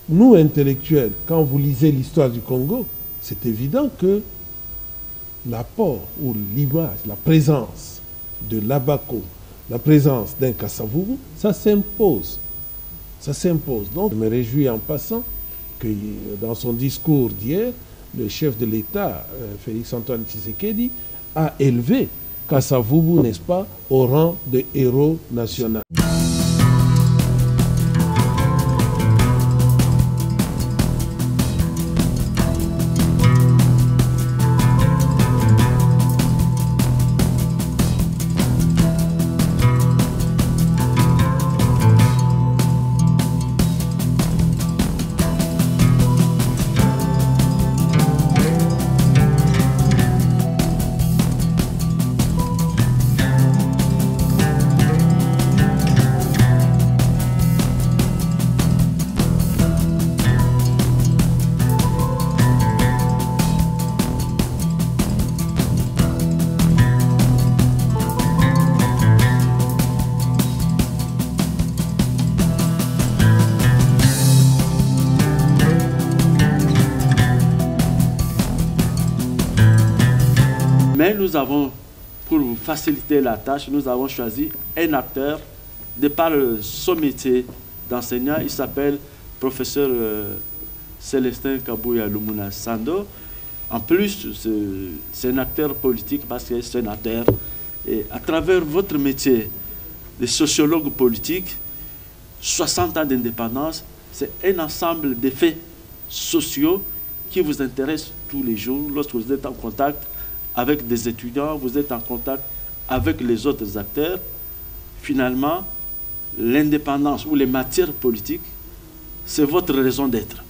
nous, intellectuels, quand vous lisez l'histoire du Congo, c'est évident que l'apport ou l'image, la présence de l'Abako, la présence d'un Kasavubu, ça s'impose. Ça s'impose. Donc, je me réjouis en passant que dans son discours d'hier, le chef de l'État, Félix-Antoine Tshisekedi, a élevé Kasavubu, n'est-ce pas, au rang de héros national. Mais nous avons, pour vous faciliter la tâche, nous avons choisi un acteur, de par son métier d'enseignant. Il s'appelle professeur Célestin Kabouya Lumuna Sando. En plus, c'est un acteur politique parce qu'il est sénateur. Et à travers votre métier de sociologue politique, 60 ans d'indépendance, c'est un ensemble de faits sociaux qui vous intéressent tous les jours lorsque vous êtes en contact avec des étudiants, vous êtes en contact avec les autres acteurs. Finalement, l'indépendance ou les matières politiques, c'est votre raison d'être.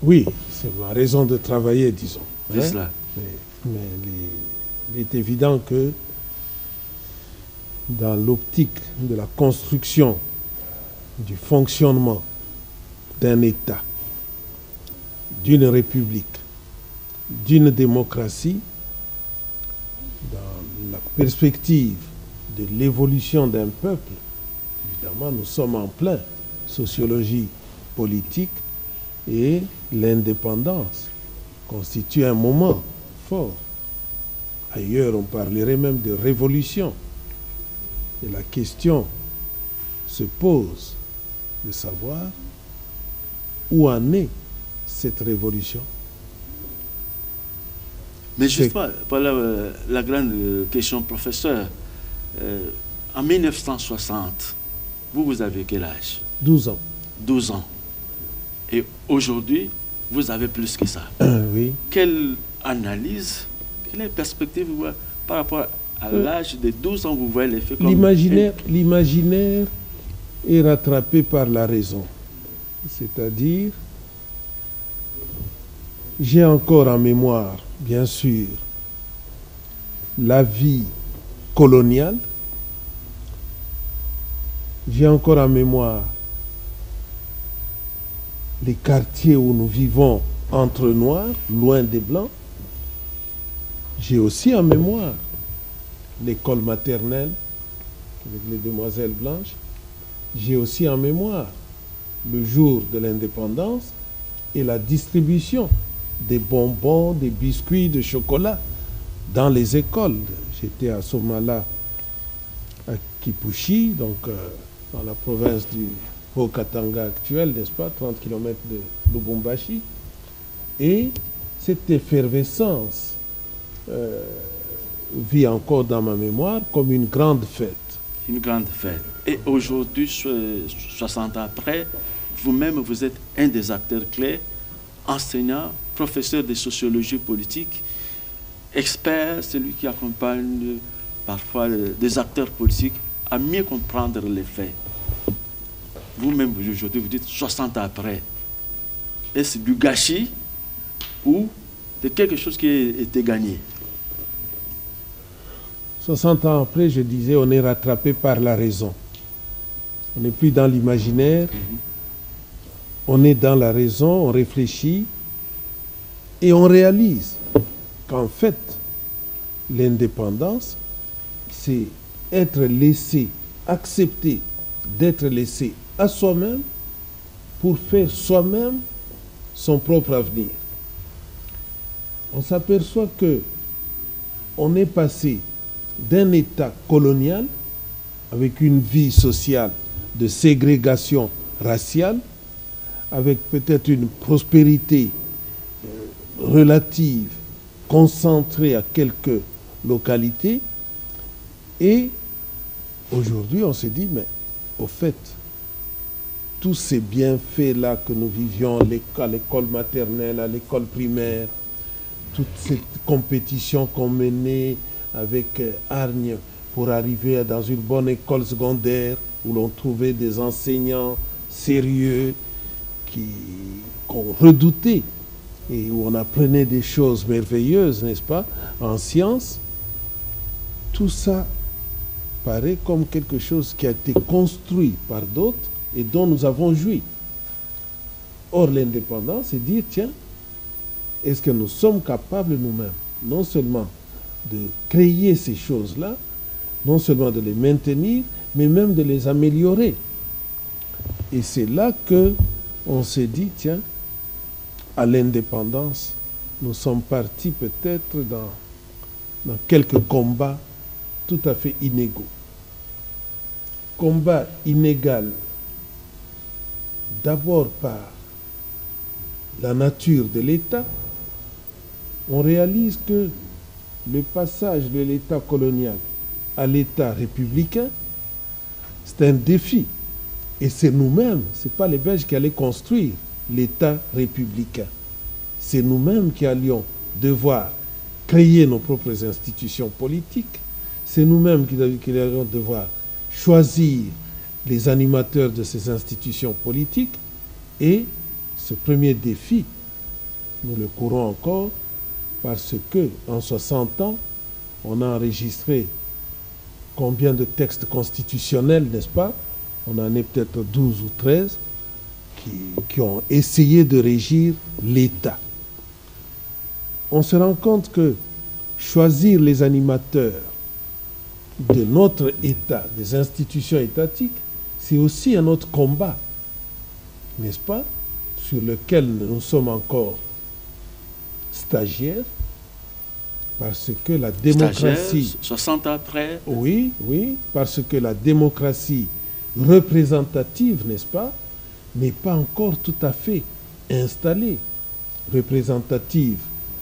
Oui, c'est ma raison de travailler, disons. C'est cela. Mais il est évident que dans l'optique de la construction du fonctionnement d'un État, d'une république, d'une démocratie, dans la perspective de l'évolution d'un peuple, évidemment, nous sommes en plein sociologie politique et l'indépendance constitue un moment fort. Ailleurs, on parlerait même de révolution. Et la question se pose de savoir où en est cette révolution. Mais justement, voilà la grande question, professeur. En 1960, vous avez quel âge? 12 ans. 12 ans. Et aujourd'hui, vous avez plus que ça. Oui. Quelle analyse, quelle perspective par rapport à l'âge de 12 ans, vous voyez les faits comme... L'imaginaire est rattrapé par la raison. C'est-à-dire, j'ai encore en mémoire, bien sûr, la vie coloniale. J'ai encore en mémoire les quartiers où nous vivons entre noirs, loin des blancs. J'ai aussi en mémoire l'école maternelle avec les demoiselles blanches. J'ai aussi en mémoire le jour de l'indépendance et la distribution des bonbons, des biscuits, de chocolat dans les écoles. J'étais à Somala, à Kipushi, donc dans la province du Haut-Katanga actuel, n'est-ce pas, 30 km de Lubumbashi. Et cette effervescence vit encore dans ma mémoire comme une grande fête. Une grande fête. Et aujourd'hui, 60 ans après, vous-même, vous êtes un des acteurs clés, enseignant, professeur de sociologie politique, expert, celui qui accompagne parfois des acteurs politiques à mieux comprendre les faits. Vous-même, aujourd'hui, vous dites 60 ans après. Est-ce du gâchis ou de quelque chose qui a été gagné? 60 ans après, je disais, on est rattrapé par la raison. On n'est plus dans l'imaginaire, on est dans la raison, on réfléchit et on réalise qu'en fait, l'indépendance, c'est être laissé, accepter d'être laissé à soi-même pour faire soi-même son propre avenir. On s'aperçoit que on est passé d'un État colonial avec une vie sociale de ségrégation raciale, avec peut-être une prospérité relative concentrée à quelques localités. Et aujourd'hui, on se dit, mais au fait, tous ces bienfaits-là que nous vivions à l'école maternelle, à l'école primaire, toute cette compétition qu'on menait avec hargne pour arriver dans une bonne école secondaire où l'on trouvait des enseignants sérieux qu'on redoutait et où on apprenait des choses merveilleuses, n'est-ce pas, en sciences. Tout ça paraît comme quelque chose qui a été construit par d'autres et dont nous avons joui. Or, l'indépendance, c'est dire, tiens, est-ce que nous sommes capables nous-mêmes, non seulement de créer ces choses-là, non seulement de les maintenir, mais même de les améliorer. Et c'est là que on s'est dit, tiens, à l'indépendance, nous sommes partis peut-être dans quelques combats tout à fait inégaux. Combat inégal, d'abord par la nature de l'État. On réalise que le passage de l'État colonial à l'État républicain, c'est un défi. Et c'est nous-mêmes, ce n'est pas les Belges qui allaient construire l'État républicain. C'est nous-mêmes qui allions devoir créer nos propres institutions politiques. C'est nous-mêmes qui allions devoir choisir les animateurs de ces institutions politiques. Et ce premier défi, nous le courons encore parce que en 60 ans, on a enregistré combien de textes constitutionnels, n'est-ce pas? On en est peut-être 12 ou 13 qui ont essayé de régir l'État. On se rend compte que choisir les animateurs de notre État, des institutions étatiques, c'est aussi un autre combat, n'est-ce pas, sur lequel nous sommes encore stagiaires, parce que la démocratie... Stagiaire, 60 ans après. Oui, parce que la démocratie représentative, n'est-ce pas, n'est pas encore tout à fait installée. Représentative,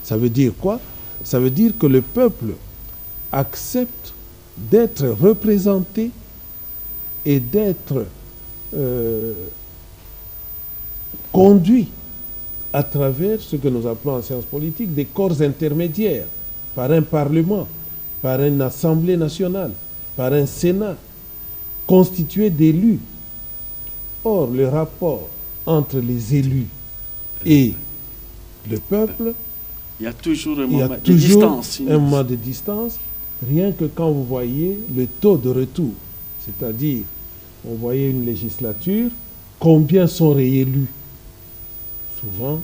ça veut dire quoi? Ça veut dire que le peuple accepte d'être représenté et d'être conduit à travers ce que nous appelons en sciences politiques des corps intermédiaires, par un parlement, par une assemblée nationale, par un sénat, constitué d'élus. Or, le rapport entre les élus et le peuple, il y a toujours un moment de distance. Un moment de distance, rien que quand vous voyez le taux de retour, c'est-à-dire, on voyait une législature, combien sont réélus? Souvent,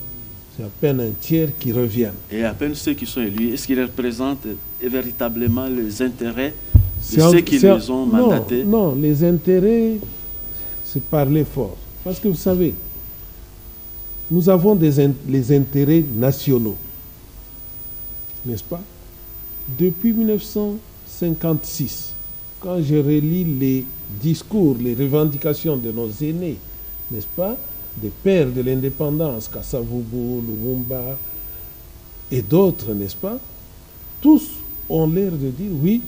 c'est à peine un tiers qui reviennent. Et à peine ceux qui sont élus, est-ce qu'ils représentent véritablement les intérêts de ceux qui les ont mandatés? Non, les intérêts, c'est parler fort. Parce que vous savez, nous avons les intérêts nationaux, n'est-ce pas? Depuis 1956, quand je relis les discours, les revendications de nos aînés, n'est-ce pas, des pères de l'indépendance, Kasavubu, Lumumba et d'autres, n'est-ce pas, tous ont l'air de dire, oui,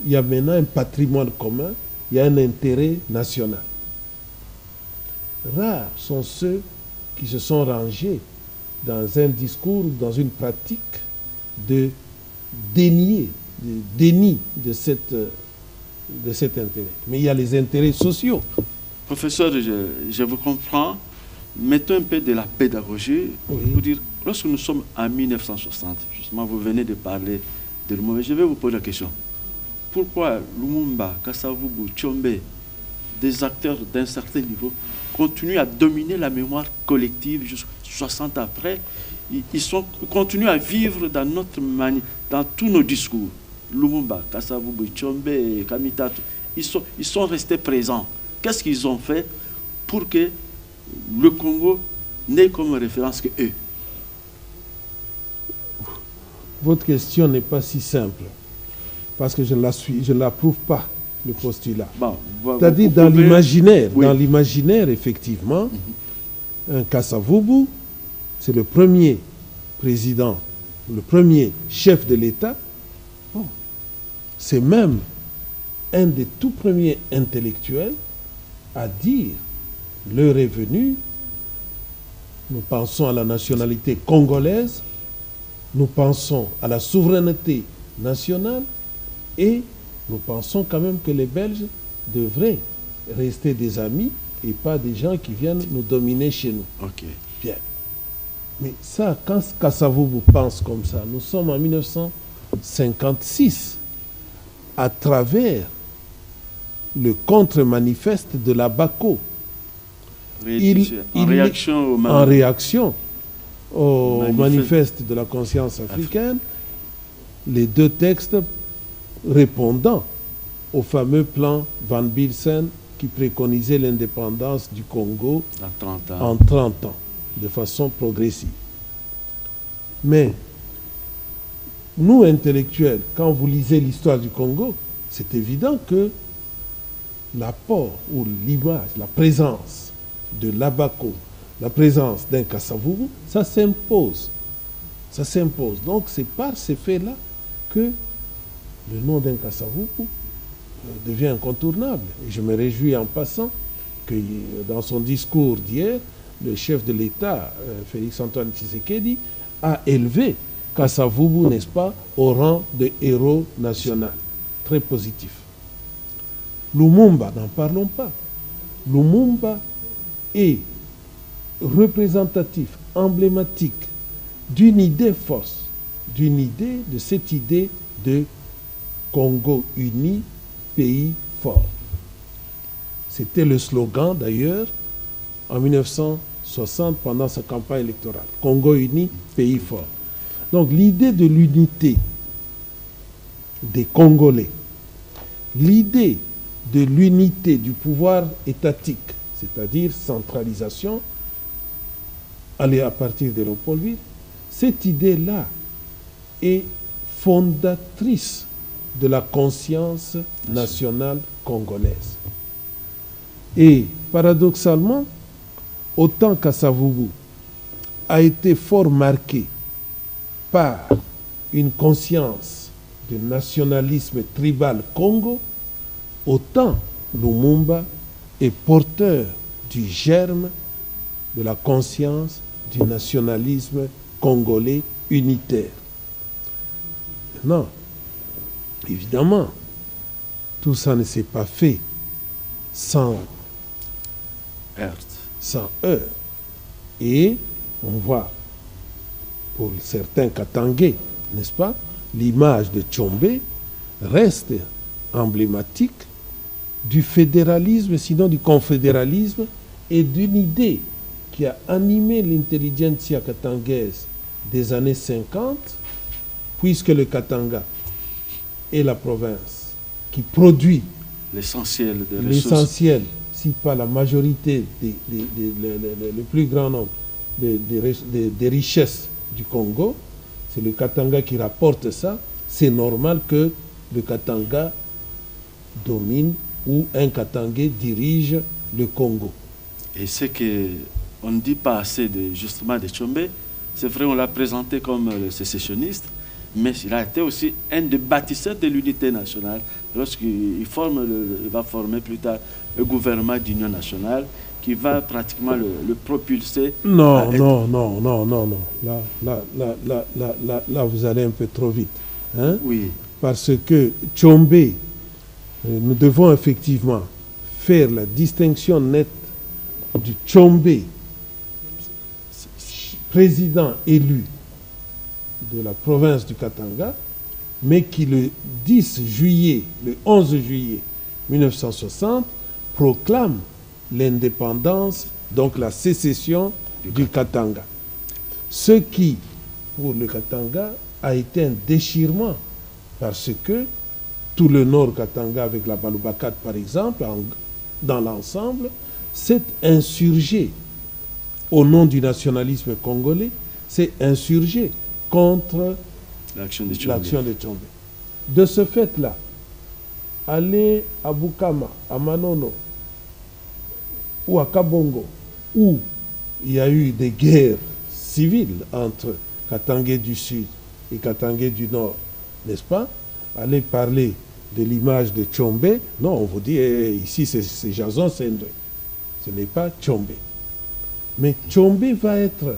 il y a maintenant un patrimoine commun, il y a un intérêt national. Rares sont ceux qui se sont rangés dans un discours, dans une pratique de déni de cet intérêt. Mais il y a les intérêts sociaux. Professeur, je vous comprends. Mettons un peu de la pédagogie pour dire, lorsque nous sommes en 1960, justement, vous venez de parler de Lumumba, je vais vous poser la question. Pourquoi Lumumba, Kasavubu, Tshombe, des acteurs d'un certain niveau, continuent à dominer la mémoire collective jusqu'à 60 ans après? Ils continuent à vivre dans notre dans tous nos discours. Lumumba, Kasavubu, Tshombe, Kamitatu, ils sont restés présents. Qu'est-ce qu'ils ont fait pour que le Congo n'ait comme référence que eux? Votre question n'est pas si simple, parce que je ne l'approuve pas, le postulat. Bon, c'est-à-dire vous dans pouvez- l'imaginaire, Oui. dans l'imaginaire, effectivement, un Kasavubu, c'est le premier président, le premier chef de l'État. Bon, c'est même un des tout premiers intellectuels à dire l'heure est venue, nous pensons à la nationalité congolaise, nous pensons à la souveraineté nationale et nous pensons quand même que les Belges devraient rester des amis et pas des gens qui viennent nous dominer chez nous. Ok. Bien. Mais ça, quand Kasavubu pense comme ça, nous sommes en 1956, à travers le contre-manifeste de la BACO, En réaction au en réaction au Manifeste. manifeste de la conscience africaine, les deux textes répondant au fameux plan Van Bilsen qui préconisait l'indépendance du Congo dans 30 ans. en 30 ans, de façon progressive. Mais nous, intellectuels, quand vous lisez l'histoire du Congo, c'est évident que l'apport ou l'image, la présence de l'Abaco, la présence d'un Kasavubu, ça s'impose. Ça s'impose. Donc c'est par ces faits-là que le nom d'un Kasavubu devient incontournable. Et je me réjouis en passant que dans son discours d'hier, le chef de l'État, Félix-Antoine Tshisekedi, a élevé Kasavubu, n'est-ce pas, au rang de héros national. Très positif. Lumumba, n'en parlons pas. Lumumba est représentatif, emblématique d'une idée force, de cette idée de Congo uni, pays fort. C'était le slogan d'ailleurs en 1960 pendant sa campagne électorale. Congo uni, pays fort. Donc l'idée de l'unité des Congolais, l'idée de l'unité du pouvoir étatique, c'est-à-dire centralisation, aller à partir de Léopoldville, cette idée-là est fondatrice de la conscience nationale congolaise. Et paradoxalement, autant Kasavubu a été fort marqué par une conscience de nationalisme tribal Congo, autant Lumumba est porteur du germe de la conscience du nationalisme congolais unitaire. Non, évidemment, tout ça ne s'est pas fait sans heurts. Et on voit, pour certains Katangais, n'est-ce pas, l'image de Tshombe reste emblématique du fédéralisme, sinon du confédéralisme, et d'une idée qui a animé l'intelligentsia katangaise des années 50, puisque le Katanga est la province qui produit l'essentiel des ressources. l'essentiel, si pas la majorité, le plus grand nombre des richesses du Congo. C'est le Katanga qui rapporte ça. C'est normal que le Katanga domine ou un Katangais dirige le Congo. Et ce qu'on ne dit pas assez justement de Tshombe, c'est vrai, on l'a présenté comme le sécessionniste, mais il a été aussi un des bâtisseurs de l'unité nationale lorsqu'il va former plus tard le gouvernement d'union nationale qui va pratiquement le propulser. Non. Là, vous allez un peu trop vite. Hein? Oui. Parce que Tshombe, nous devons effectivement faire la distinction nette du Tshombe, président élu de la province du Katanga, mais qui le 11 juillet 1960, proclame l'indépendance, donc la sécession du Katanga. Ce qui, pour le Katanga, a été un déchirement, parce que tout le nord Katanga, avec la Balubakat par exemple, dans l'ensemble, s'est insurgé au nom du nationalisme congolais, s'est insurgé contre L'action de Tshombe. De ce fait-là, aller à Bukama, à Manono, ou à Kabongo, où il y a eu des guerres civiles entre Katangé du Sud et Katangé du Nord, n'est-ce pas? Aller parler de l'image de Tshombe, non, on vous dit, ici c'est Jason Sendwe, ce n'est pas Tshombe. Mais Tshombe va être,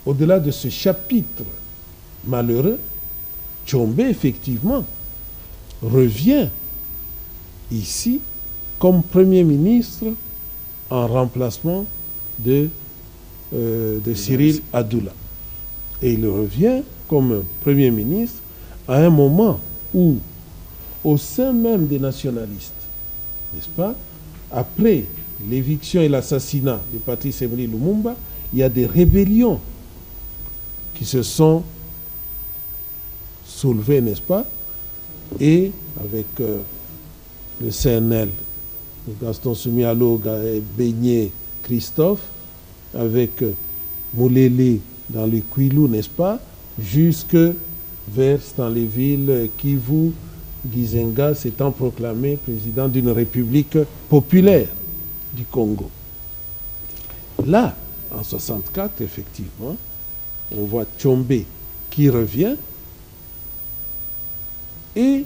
au-delà de ce chapitre malheureux, Tshombe, effectivement, revient ici comme Premier ministre en remplacement de Cyril Adoula. Et il revient comme Premier ministre à un moment où, au sein même des nationalistes, n'est-ce pas, après l'éviction et l'assassinat de Patrice Emery Lumumba, il y a des rébellions qui se sont soulevées, n'est-ce pas, et avec le CNL, Gaston Sumialo, Beignet, Christophe, avec Moulele dans le Kwilu, n'est-ce pas, jusque vers dans les villes Kivu, Gizenga s'étant proclamé président d'une république populaire du Congo. Là, en 64, effectivement, on voit Tshombe qui revient et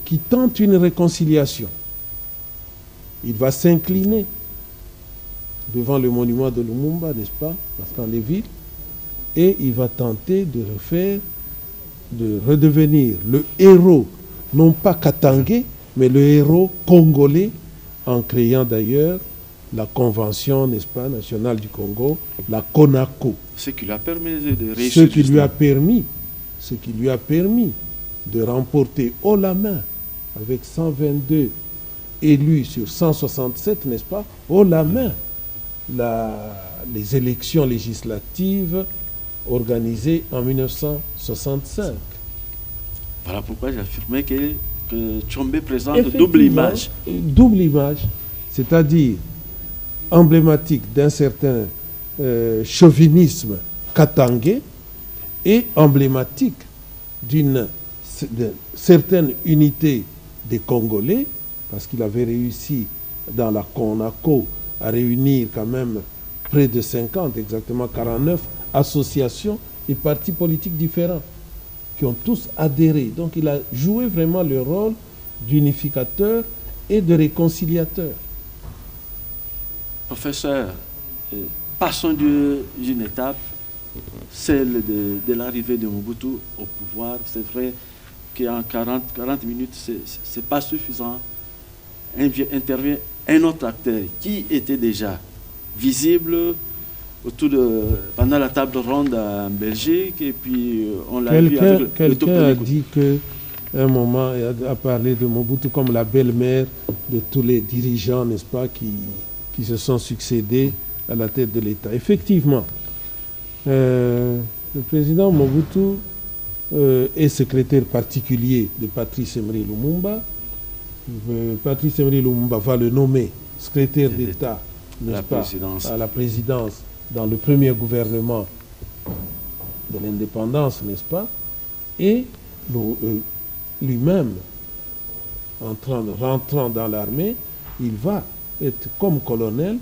qui tente une réconciliation. Il va s'incliner devant le monument de Lumumba, n'est-ce pas, dans les villes, et il va tenter de redevenir le héros, non pas katangé, mais le héros congolais, en créant d'ailleurs la Convention, n'est-ce pas, nationale du Congo, la CONACO. Ce qui lui a permis de réussir. Ce qui lui a permis de remporter haut la main avec 122 élus sur 167, n'est-ce pas, haut la main, les élections législatives organisées en 1965. Voilà pourquoi j'affirmais que Tshombe présente double image. Double image, c'est-à-dire emblématique d'un certain chauvinisme katangé et emblématique d'une certaine unité des Congolais, parce qu'il avait réussi dans la CONACO à réunir quand même près de 50, exactement 49 associations et partis politiques différents qui ont tous adhéré. Donc il a joué vraiment le rôle d'unificateur et de réconciliateur. Professeur, passons d'une étape, celle de l'arrivée de Mobutu au pouvoir. C'est vrai qu'en 40 minutes, ce n'est pas suffisant. Intervient un autre acteur qui était déjà visible pendant la table ronde en Belgique, et puis on l'a vu avec quelqu'un a dit que un moment a parlé de Mobutu comme la belle-mère de tous les dirigeants, n'est-ce pas, qui se sont succédés à la tête de l'État. Effectivement, le président Mobutu est secrétaire particulier de Patrice Emery Lumumba. Patrice Emery Lumumba va le nommer secrétaire d'État, n'est-ce pas, à la présidence dans le premier gouvernement de l'indépendance, n'est-ce pas, et lui-même, rentrant dans l'armée, il va être comme colonel,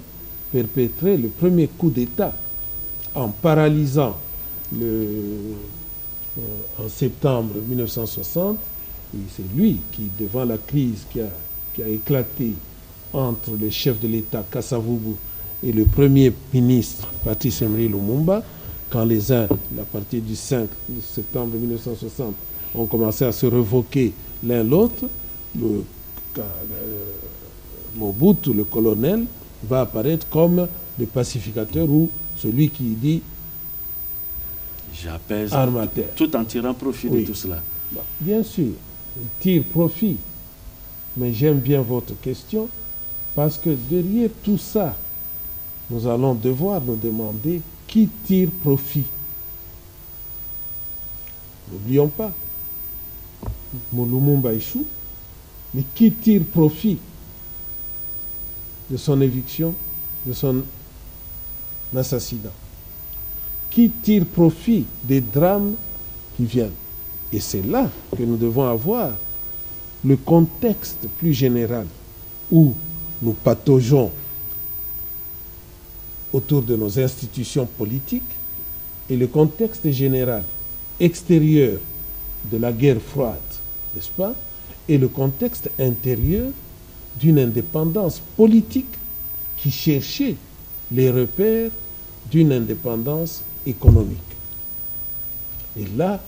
perpétrer le premier coup d'État en paralysant en septembre 1960. Et c'est lui qui, devant la crise qui a éclaté entre le chef de l'État Kasavubu et le premier ministre Patrice Emery Lumumba, quand les uns, à partir du 5 septembre 1960, ont commencé à se revoquer l'un l'autre, Mobutu, le colonel, va apparaître comme le pacificateur ou celui qui dit j'apaise arme à terre, tout en tirant profit de tout cela. Bien sûr, il tire profit, mais j'aime bien votre question parce que derrière tout ça, nous allons devoir nous demander qui tire profit. N'oublions pas, Lumumba échoue, mais qui tire profit de son éviction, de son assassinat, qui tire profit des drames qui viennent. Et c'est là que nous devons avoir le contexte plus général où nous pataugeons autour de nos institutions politiques et le contexte général extérieur de la guerre froide, n'est-ce pas, et le contexte intérieur d'une indépendance politique qui cherchait les repères d'une indépendance économique. Et là,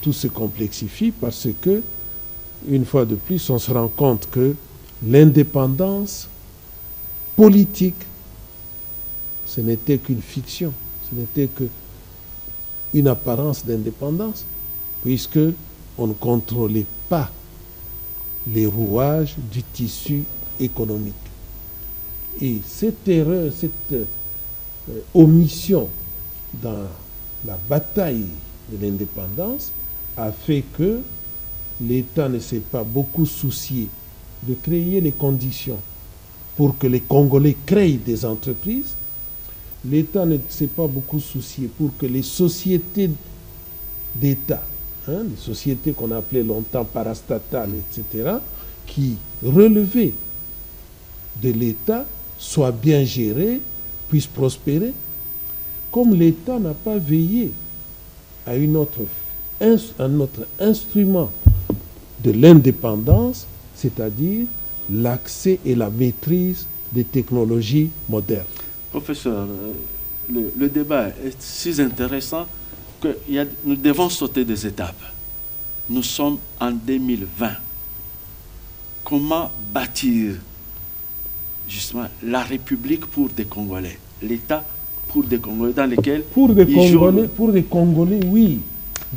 tout se complexifie parce que, une fois de plus, on se rend compte que l'indépendance politique, ce n'était qu'une fiction, ce n'était qu'une apparence d'indépendance, puisque on ne contrôlait pas les rouages du tissu économique. Et cette erreur, cette omission dans la bataille de l'indépendance a fait que l'État ne s'est pas beaucoup soucié de créer les conditions pour que les Congolais créent des entreprises. L'État ne s'est pas beaucoup soucié pour que les sociétés d'État, les sociétés qu'on appelait longtemps parastatales, etc., qui relevaient de l'État, soient bien gérées, puissent prospérer. Comme l'État n'a pas veillé à un autre instrument de l'indépendance, c'est-à-dire l'accès et la maîtrise des technologies modernes. Professeur, le débat est si intéressant que nous devons sauter des étapes. Nous sommes en 2020. Comment bâtir justement la République pour des Congolais, l'État pour des Congolais dans lesquels pour des Congolais, oui.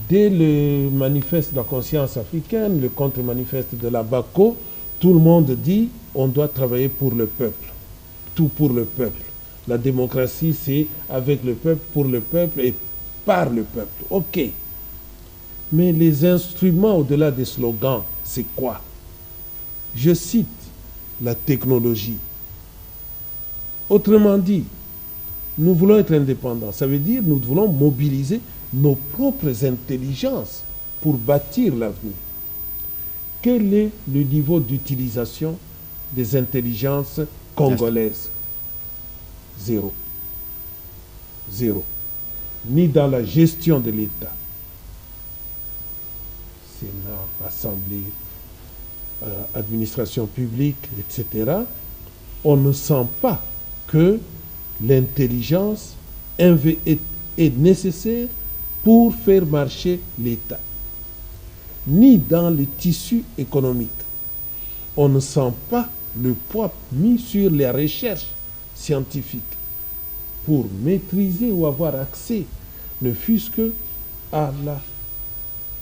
Dès le manifeste de la conscience africaine, le contre-manifeste de la BACO, tout le monde dit on doit travailler pour le peuple, tout pour le peuple. La démocratie, c'est avec le peuple, pour le peuple et par le peuple. Ok. Mais les instruments au-delà des slogans, c'est quoi? Je cite la technologie. Autrement dit, nous voulons être indépendants. Ça veut dire nous voulons mobiliser nos propres intelligences pour bâtir l'avenir. Quel est le niveau d'utilisation des intelligences congolaises? Zéro. Zéro. Ni dans la gestion de l'État. Sénat, Assemblée, administration publique, etc. On ne sent pas que l'intelligence est nécessaire pour faire marcher l'État. Ni dans le tissu économique. On ne sent pas le poids mis sur les recherches scientifiques pour maîtriser ou avoir accès, ne fût-ce que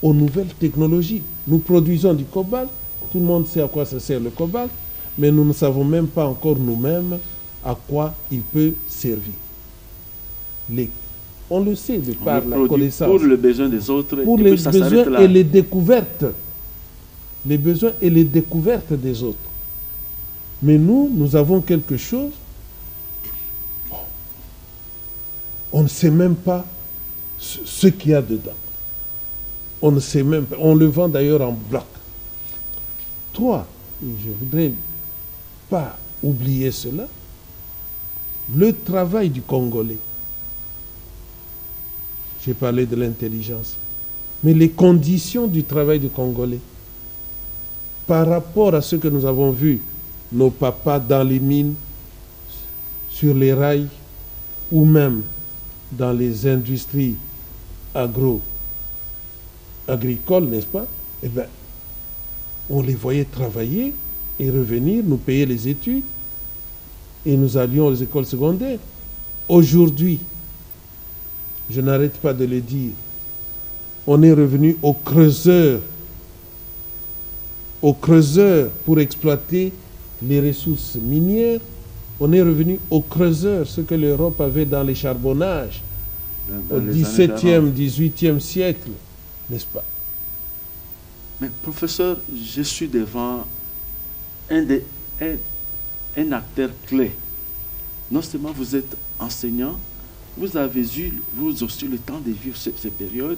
aux nouvelles technologies. Nous produisons du cobalt, tout le monde sait à quoi ça sert le cobalt, mais nous ne savons même pas encore nous-mêmes à quoi il peut servir. On le sait de par la connaissance. Pour les besoins des autres. Pour les besoins et les découvertes. Les besoins et les découvertes des autres. Mais nous avons quelque chose. On ne sait même pas ce qu'il y a dedans. On ne sait même pas. On le vend d'ailleurs en bloc. 3, je ne voudrais pas oublier cela, le travail du Congolais. J'ai parlé de l'intelligence. Mais les conditions du travail du Congolais, par rapport à ce que nous avons vu, nos papas dans les mines, sur les rails, ou même dans les industries agricoles, n'est-ce pas? Eh bien, on les voyait travailler et revenir, nous payer les études, et nous allions aux écoles secondaires. Aujourd'hui, je n'arrête pas de le dire, on est revenu au creuseur pour exploiter les ressources minières. On est revenu au creuseur, ce que l'Europe avait dans les charbonnages au XVIIe, XVIIIe siècle, n'est-ce pas? Mais professeur, je suis devant un acteur clé. Non seulement vous êtes enseignant, vous avez eu, vous aussi, le temps de vivre ces périodes.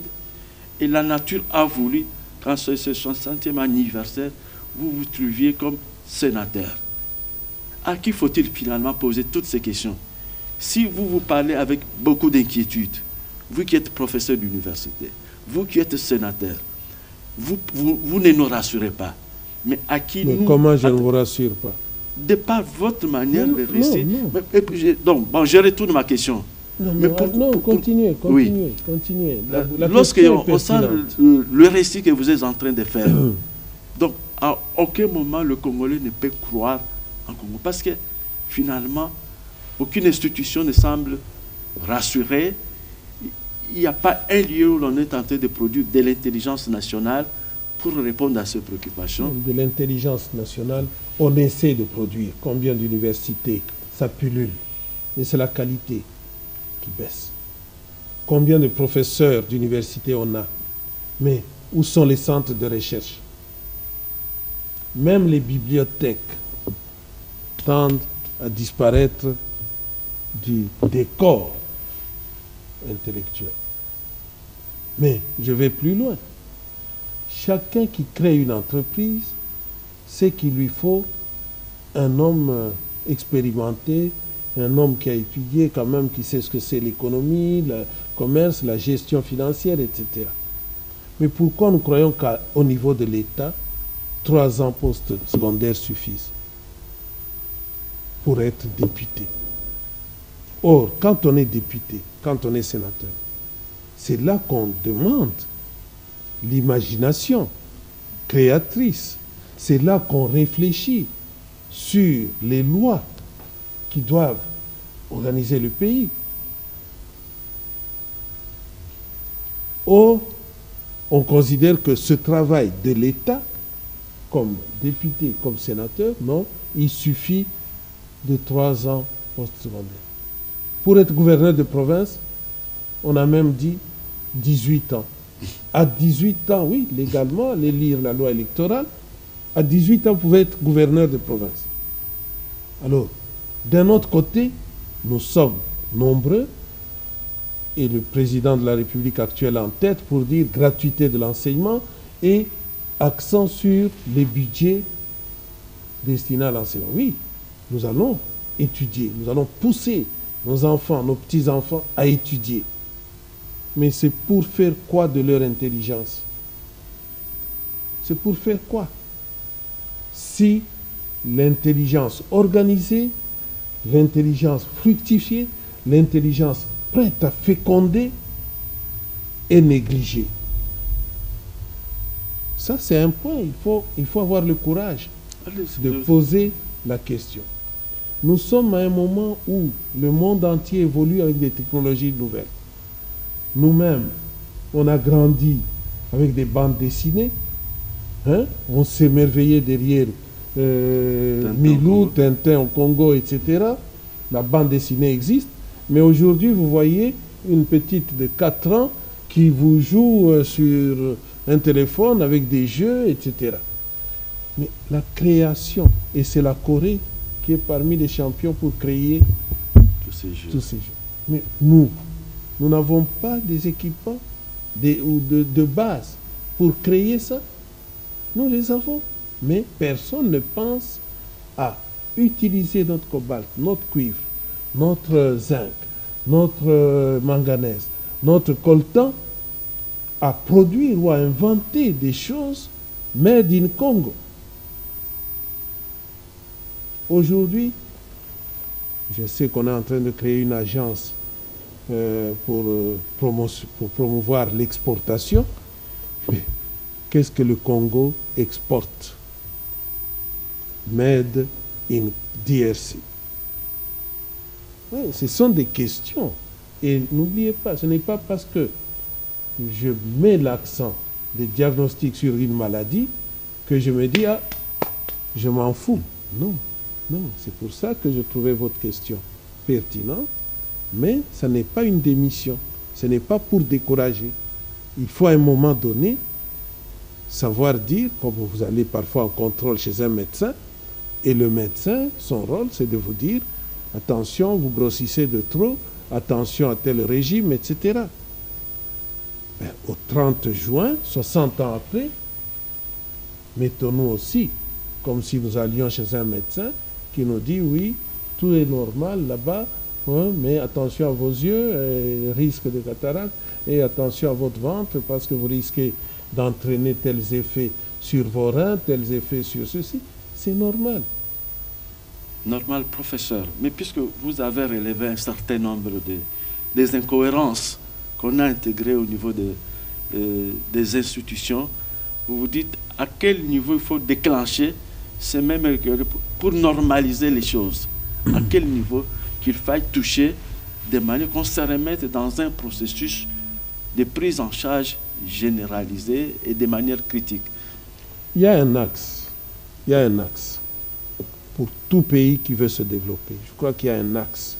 Et la nature a voulu, quand c'est ce 60e anniversaire, vous vous trouviez comme sénateur. À qui faut-il finalement poser toutes ces questions? Si vous parlez avec beaucoup d'inquiétude, vous qui êtes professeur d'université, vous qui êtes sénateur, vous ne nous rassurez pas. Mais à qui mais nous... comment je ne vous rassure pas? De par votre manière de rester... Non. Donc, bon, je retourne ma question. Continuez. Lorsqu'on sent le récit que vous êtes en train de faire, donc à aucun moment le Congolais ne peut croire en Congo. Parce que finalement, aucune institution ne semble rassurée. Il n'y a pas un lieu où l'on est en train de produire de l'intelligence nationale pour répondre à ces préoccupations. De l'intelligence nationale, on essaie de produire. Combien d'universités ça pullule? Mais c'est la qualité qui baisse. Combien de professeurs d'université on a? Mais où sont les centres de recherche? Même les bibliothèques tendent à disparaître du décor intellectuel. Mais je vais plus loin. Chacun qui crée une entreprise sait qu'il lui faut un homme expérimenté, un homme qui a étudié quand même, qui sait ce que c'est l'économie, le commerce, la gestion financière, etc. Mais pourquoi nous croyons qu'au niveau de l'État, 3 ans post-secondaire suffisent pour être député? Or, quand on est député, quand on est sénateur, c'est là qu'on demande l'imagination créatrice. C'est là qu'on réfléchit sur les lois qui doivent organiser le pays. Or, on considère que ce travail de l'État, comme député, comme sénateur, non, il suffit de 3 ans post-secondaire. Pour être gouverneur de province, on a même dit 18 ans. À 18 ans, oui, légalement, allez lire la loi électorale, à 18 ans, vous pouvez être gouverneur de province. Alors, d'un autre côté, nous sommes nombreux, et le président de la République actuelle en tête pour dire gratuité de l'enseignement et accent sur les budgets destinés à l'enseignement. Oui, nous allons étudier, nous allons pousser nos enfants, nos petits-enfants à étudier. Mais c'est pour faire quoi de leur intelligence? C'est pour faire quoi? Si l'intelligence organisée, l'intelligence fructifiée, l'intelligence prête à féconder est négligée. Ça, c'est un point. Il faut avoir le courage de poser la question. Nous sommes à un moment où le monde entier évolue avec des technologies nouvelles. Nous-mêmes, on a grandi avec des bandes dessinées. Hein? On s'émerveillait derrière Milou, Tintin au Congo, etc. La bande dessinée existe. Mais aujourd'hui, vous voyez une petite de 4 ans qui vous joue sur un téléphone avec des jeux, etc. Mais la création, et c'est la Corée qui est parmi les champions pour créer tous ces jeux. Mais nous n'avons pas des équipements de base pour créer ça. Nous les avons. Mais personne ne pense à utiliser notre cobalt, notre cuivre, notre zinc, notre manganèse, notre coltan à produire ou à inventer des choses made in Congo. Aujourd'hui, je sais qu'on est en train de créer une agence pour promouvoir l'exportation. Mais qu'est-ce que le Congo exporte? Made in DRC. Oui, ce sont des questions. Et n'oubliez pas, ce n'est pas parce que je mets l'accent de diagnostic sur une maladie que je me dis, ah, je m'en fous. Non, c'est pour ça que je trouvais votre question pertinente, mais ce n'est pas une démission, ce n'est pas pour décourager. Il faut à un moment donné savoir dire, comme vous allez parfois en contrôle chez un médecin, et le médecin, son rôle, c'est de vous dire, attention, vous grossissez de trop, attention à tel régime, etc. Mais au 30 juin, 60 ans après, mettons-nous aussi comme si nous allions chez un médecin qui nous dit oui, tout est normal là-bas, hein, mais attention à vos yeux, risque de cataracte, et attention à votre ventre parce que vous risquez d'entraîner tels effets sur vos reins, tels effets sur ceci. C'est normal. Normal, professeur. Mais puisque vous avez relevé un certain nombre des incohérences qu'on a intégrées au niveau des institutions, vous vous dites à quel niveau il faut déclencher ces mêmes pour normaliser les choses. À quel niveau qu'il faille toucher de manière qu'on se remette dans un processus de prise en charge généralisée et de manière critique. Il y a un axe. Il y a un axe. Pour tout pays qui veut se développer. Je crois qu'il y a un axe.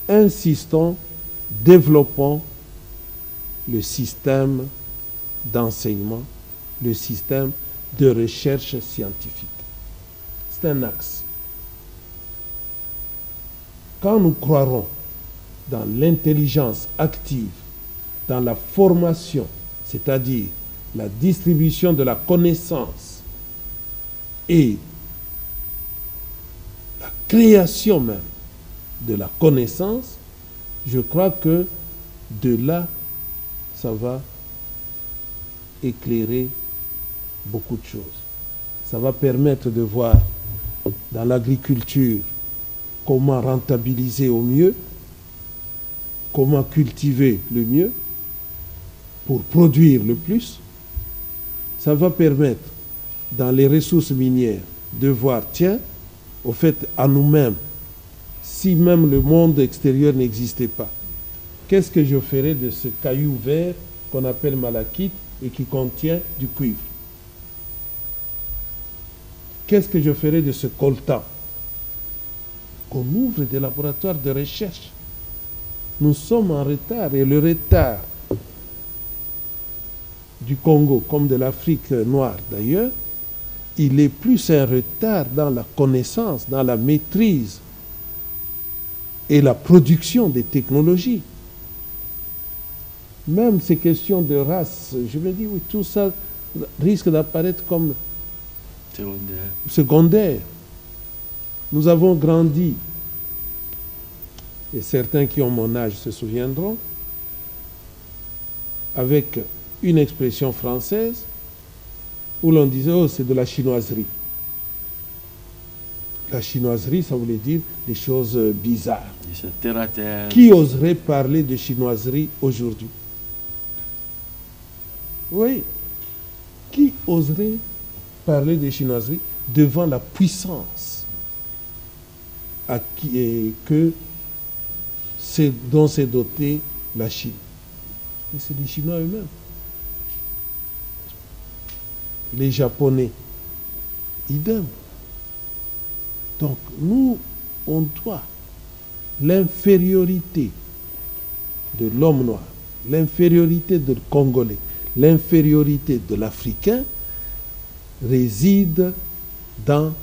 Insistons, développons le système d'enseignement, le système de recherche scientifique. C'est un axe. Quand nous croirons dans l'intelligence active, dans la formation, c'est-à-dire la distribution de la connaissance et la création même de la connaissance, je crois que de là, ça va éclairer beaucoup de choses. Ça va permettre de voir dans l'agriculture comment rentabiliser au mieux, comment cultiver le mieux pour produire le plus. Ça va permettre dans les ressources minières de voir, tiens, au fait, à nous-mêmes, si même le monde extérieur n'existait pas, qu'est-ce que je ferais de ce caillou vert qu'on appelle malachite et qui contient du cuivre? Qu'est-ce que je ferais de ce coltan? Qu'on ouvre des laboratoires de recherche. Nous sommes en retard et le retard du Congo, comme de l'Afrique noire d'ailleurs, il est plus un retard dans la connaissance, dans la maîtrise et la production des technologies. Même ces questions de race, je me dis, oui, tout ça risque d'apparaître comme secondaire. Nous avons grandi, et certains qui ont mon âge se souviendront, avec une expression française où l'on disait « oh, c'est de la chinoiserie ». La chinoiserie, ça voulait dire des choses bizarres. Terre à terre. Qui oserait parler de chinoiserie aujourd'hui? Oui. Qui oserait parler de chinoiserie devant la puissance dont s'est dotée la Chine? Mais c'est les Chinois eux-mêmes. Les Japonais, idem. Donc, nous, on doit l'infériorité de l'homme noir, l'infériorité du Congolais, l'infériorité de l'Africain réside dans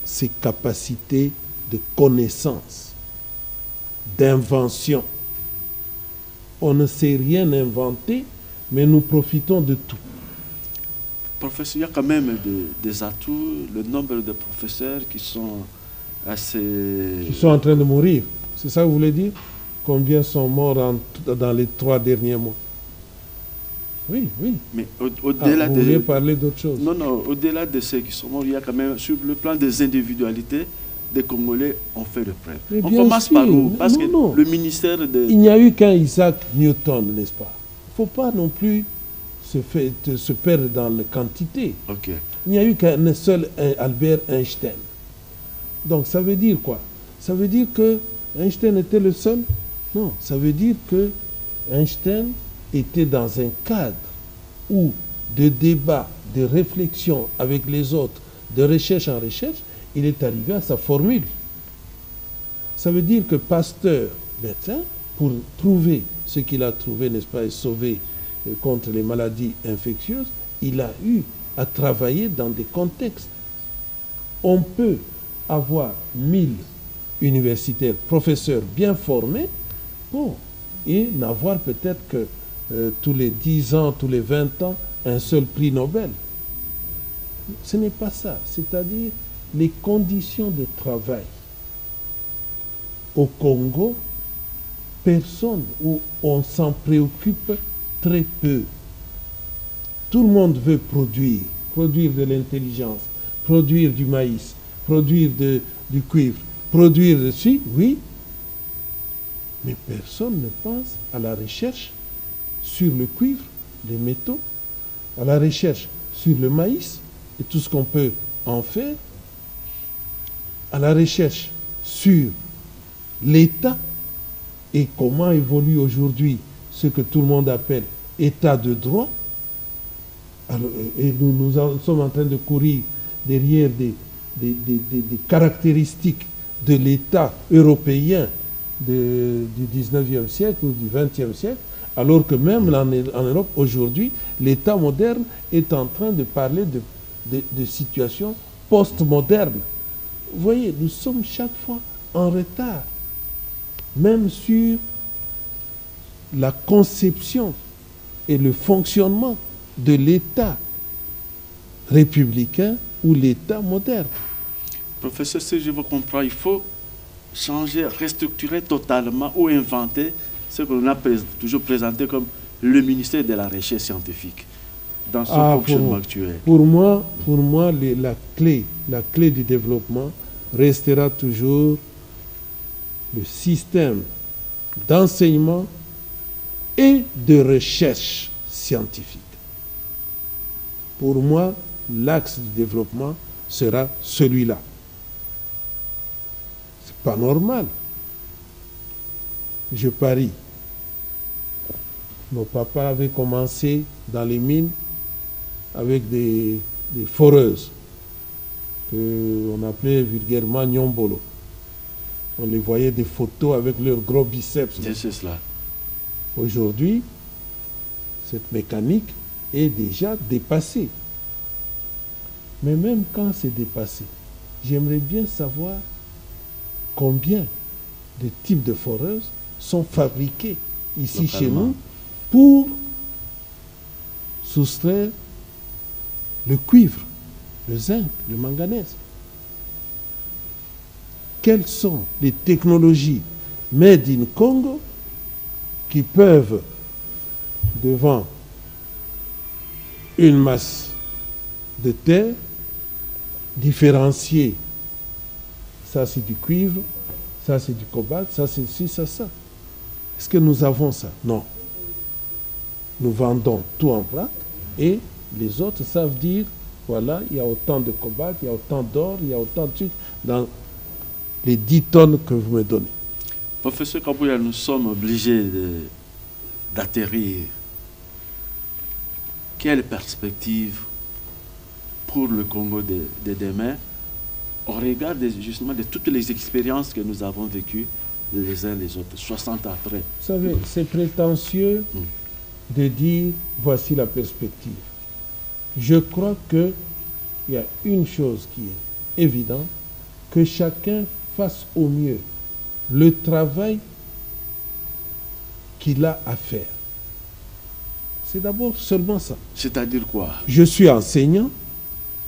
ses capacités de connaissance, d'invention. On ne sait rien inventer, mais nous profitons de tout. Professeur, il y a quand même des atouts, le nombre de professeurs qui sont assez... Qui sont en train de mourir. C'est ça que vous voulez dire? Combien sont morts dans les 3 derniers mois? Oui, oui. Mais au-delà vous vouliez parler d'autre chose? Non, non, au-delà de ceux qui sont morts, il y a quand même, sur le plan des individualités, des Congolais ont fait le preuve. On commence par où? Parce que le ministère de... Il n'y a eu qu'un Isaac Newton, n'est-ce pas? Il ne faut pas non plus se perdre dans la quantité. Okay. Il n'y a eu qu'un seul Albert Einstein. Donc ça veut dire quoi? Ça veut dire que Einstein était le seul? Non, ça veut dire que Einstein était dans un cadre où de débat, de réflexion avec les autres, de recherche en recherche, il est arrivé à sa formule. Ça veut dire que Pasteur, médecin, pour trouver ce qu'il a trouvé, n'est-ce pas, et sauver contre les maladies infectieuses, il a eu à travailler dans des contextes. On peut avoir 1000 universitaires, professeurs bien formés, bon, et n'avoir peut-être que tous les 10 ans, tous les 20 ans, un seul prix Nobel. Ce n'est pas ça. C'est-à-dire les conditions de travail au Congo, personne, ou on s'en préoccupe très peu. Tout le monde veut produire de l'intelligence, produire du maïs, produire du cuivre, produire dessus, oui, mais personne ne pense à la recherche sur le cuivre, les métaux, à la recherche sur le maïs et tout ce qu'on peut en faire, à la recherche sur l'État et comment évolue aujourd'hui ce que tout le monde appelle État de droit. Alors, et nous sommes en train de courir derrière des caractéristiques de l'État européen du 19e siècle ou du 20e siècle, alors que même en Europe aujourd'hui, l'État moderne est en train de parler de situations post-modernes. Vous voyez, nous sommes chaque fois en retard, même sur la conception et le fonctionnement de l'État républicain ou l'État moderne. Professeur, si je vous comprends, il faut changer, restructurer totalement ou inventer ce que l'on a toujours présenté comme le ministère de la Recherche scientifique dans son fonctionnement actuel. Pour moi, la clé du développement restera toujours le système d'enseignement et de recherche scientifique. Pour moi, l'axe du développement sera celui-là. C'est pas normal. Je parie. Nos papas avaient commencé dans les mines avec des foreuses qu'on appelait vulgairement Nyombolo. On les voyait des photos avec leurs gros biceps. C'est cela. Aujourd'hui, cette mécanique est déjà dépassée. Mais même quand c'est dépassé, j'aimerais bien savoir combien de types de foreuses sont fabriquées ici chez nous pour soustraire le cuivre, le zinc, le manganèse. Quelles sont les technologies made in Congo qui peuvent, devant une masse de terre, différencier, ça c'est du cuivre, ça c'est du cobalt, ça c'est ci, ça. Est-ce que nous avons ça? Non. Nous vendons tout en vrac et les autres savent dire, voilà, il y a autant de cobalt, il y a autant d'or, il y a autant de trucs dans les 10 tonnes que vous me donnez. Professeur Kabouya, nous sommes obligés d'atterrir. Quelle perspective pour le Congo de demain au regard justement de toutes les expériences que nous avons vécues les uns les autres, 60 ans après? Vous savez, c'est prétentieux de dire voici la perspective. Je crois qu'il y a une chose qui est évidente, que chacun fasse au mieux le travail qu'il a à faire. C'est d'abord seulement ça. C'est-à-dire quoi? Je suis enseignant,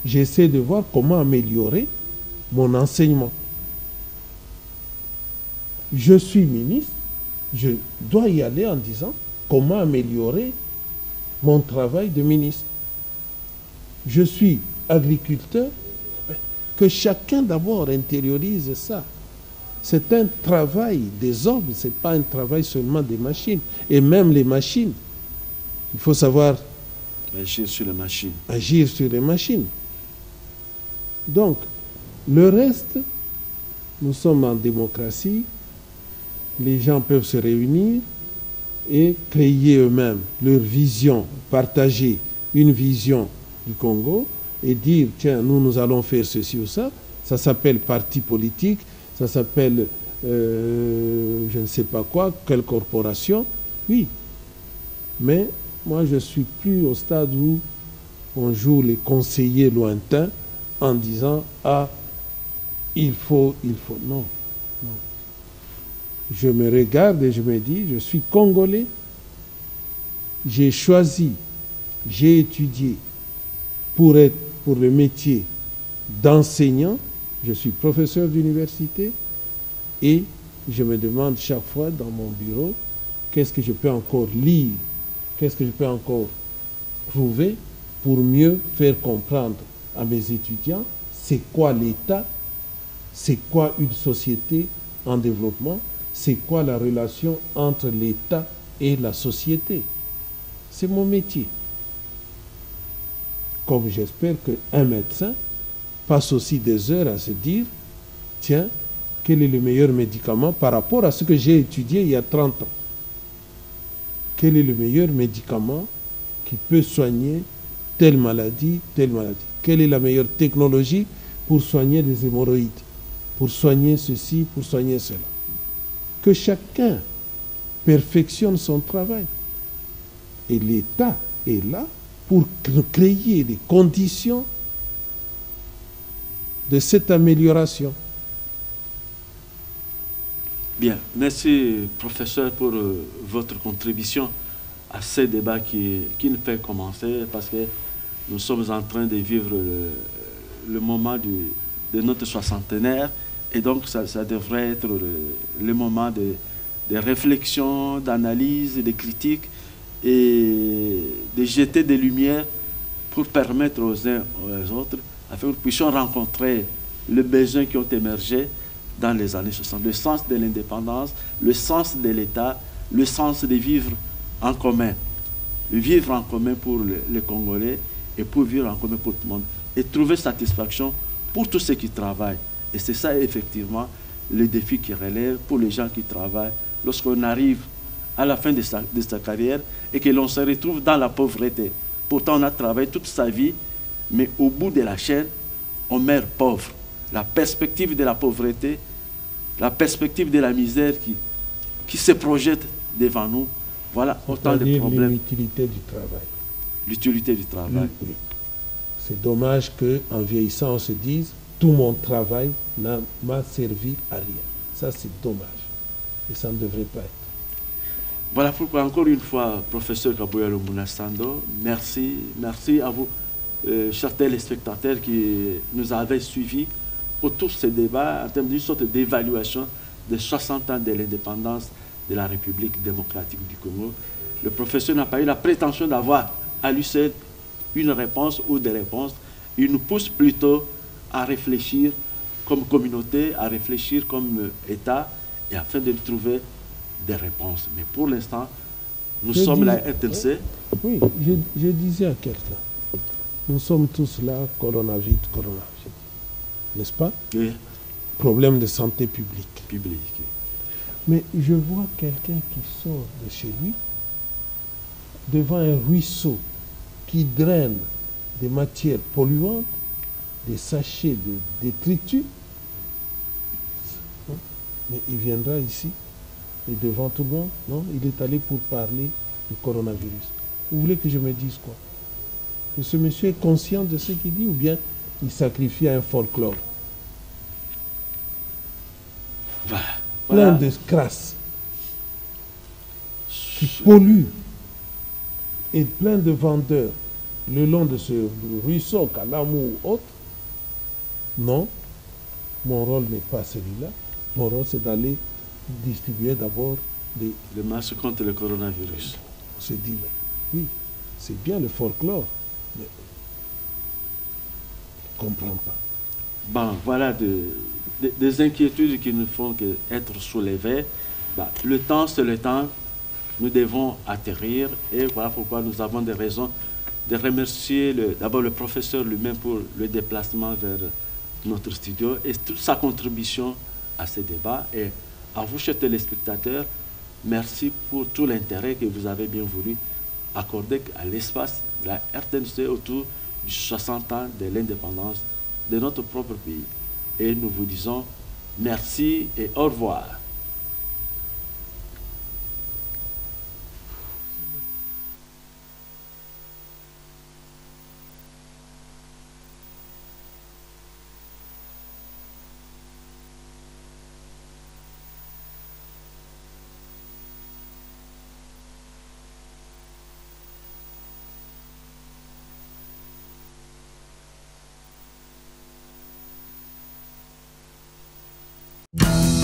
j'essaie de voir comment améliorer mon enseignement. Je suis ministre, je dois y aller en disant comment améliorer mon travail de ministre. Je suis agriculteur, que chacun d'abord intériorise ça. C'est un travail des hommes, ce n'est pas un travail seulement des machines. Et même les machines, il faut savoir agir sur les machines. Agir sur les machines. Donc, le reste, nous sommes en démocratie, les gens peuvent se réunir et créer eux-mêmes leur vision, partager une vision du Congo et dire, tiens, nous allons faire ceci ou ça. Ça s'appelle parti politique, ça s'appelle, je ne sais pas quoi, quelle corporation. Oui, mais moi, je ne suis plus au stade où on joue les conseillers lointains en disant, ah, il faut. Non, non. je me regarde et je me dis, je suis Congolais, j'ai choisi, j'ai étudié pour le métier d'enseignant, je suis professeur d'université et je me demande chaque fois dans mon bureau, qu'est-ce que je peux encore lire, qu'est-ce que je peux encore trouver pour mieux faire comprendre à mes étudiants c'est quoi l'État, c'est quoi une société en développement, c'est quoi la relation entre l'État et la société. C'est mon métier. Comme j'espère qu'un médecin passe aussi des heures à se dire, tiens, quel est le meilleur médicament par rapport à ce que j'ai étudié il y a 30 ans. Quel est le meilleur médicament qui peut soigner telle maladie, telle maladie. Quelle est la meilleure technologie pour soigner des hémorroïdes, pour soigner ceci, pour soigner cela. Que chacun perfectionne son travail. Et l'État est là pour créer les conditions de cette amélioration. Bien, merci professeur pour votre contribution à ce débat qui ne fait commencer parce que nous sommes en train de vivre le moment de notre soixantenaire et donc ça devrait être le moment de réflexion, d'analyse, de critique et de jeter des lumières pour permettre aux uns et aux autres afin que nous puissions rencontrer les besoins qui ont émergé dans les années 60, le sens de l'indépendance, le sens de l'État, le sens de vivre en commun. Vivre en commun pour les Congolais et pour vivre en commun pour tout le monde. Et trouver satisfaction pour tous ceux qui travaillent. Et c'est ça effectivement le défi qui relève pour les gens qui travaillent lorsqu'on arrive à la fin de sa carrière et que l'on se retrouve dans la pauvreté. Pourtant on a travaillé toute sa vie, mais au bout de la chaîne, on meurt pauvre. La perspective de la pauvreté, la perspective de la misère qui se projette devant nous, voilà autant de problèmes. L'utilité du travail. L'utilité du travail. Oui. C'est dommage qu'en vieillissant, on se dise tout mon travail m'a servi à rien. Ça, c'est dommage. Et ça ne devrait pas être. Voilà pourquoi, encore une fois, professeur Kabuya Lumuna Sando, merci à vous, chers téléspectateurs qui nous avez suivis autour de ce débat en termes d'une sorte d'évaluation de 60 ans de l'indépendance de la République démocratique du Congo. Le professeur n'a pas eu la prétention d'avoir à lui seul une réponse ou des réponses. Il nous pousse plutôt à réfléchir comme communauté, à réfléchir comme État, et afin de trouver des réponses. Mais pour l'instant, nous sommes la RTNC. Oui, je disais à quelqu'un, nous sommes tous là, coronavirus, n'est-ce pas? Oui. Problème de santé publique. Public. Mais je vois quelqu'un qui sort de chez lui, devant un ruisseau qui draine des matières polluantes, des sachets de détritus, mais il viendra ici et devant tout le monde, non, il est allé pour parler du coronavirus. Vous voulez que je me dise quoi? Que ce monsieur est conscient de ce qu'il dit ou bien il sacrifie à un folklore? Voilà. Plein de crasse qui polluent et plein de vendeurs le long de ce ruisseau, Kalamou ou autre. Non, mon rôle n'est pas celui-là. Mon rôle, c'est d'aller distribuer d'abord des... Le marche contre le coronavirus. On se dit, oui, c'est bien le folklore, mais je ne comprends pas. Bon, voilà des inquiétudes qui nous font être soulevées. Bah, le temps, c'est le temps. Nous devons atterrir et voilà pourquoi nous avons des raisons de remercier d'abord le professeur lui-même pour le déplacement vers notre studio et toute sa contribution à ce débat. Et à vous, chers téléspectateurs, merci pour tout l'intérêt que vous avez bien voulu accorder à l'espace de la RTNC autour du 60 ans de l'indépendance de notre propre pays. Et nous vous disons merci et au revoir. Thank you.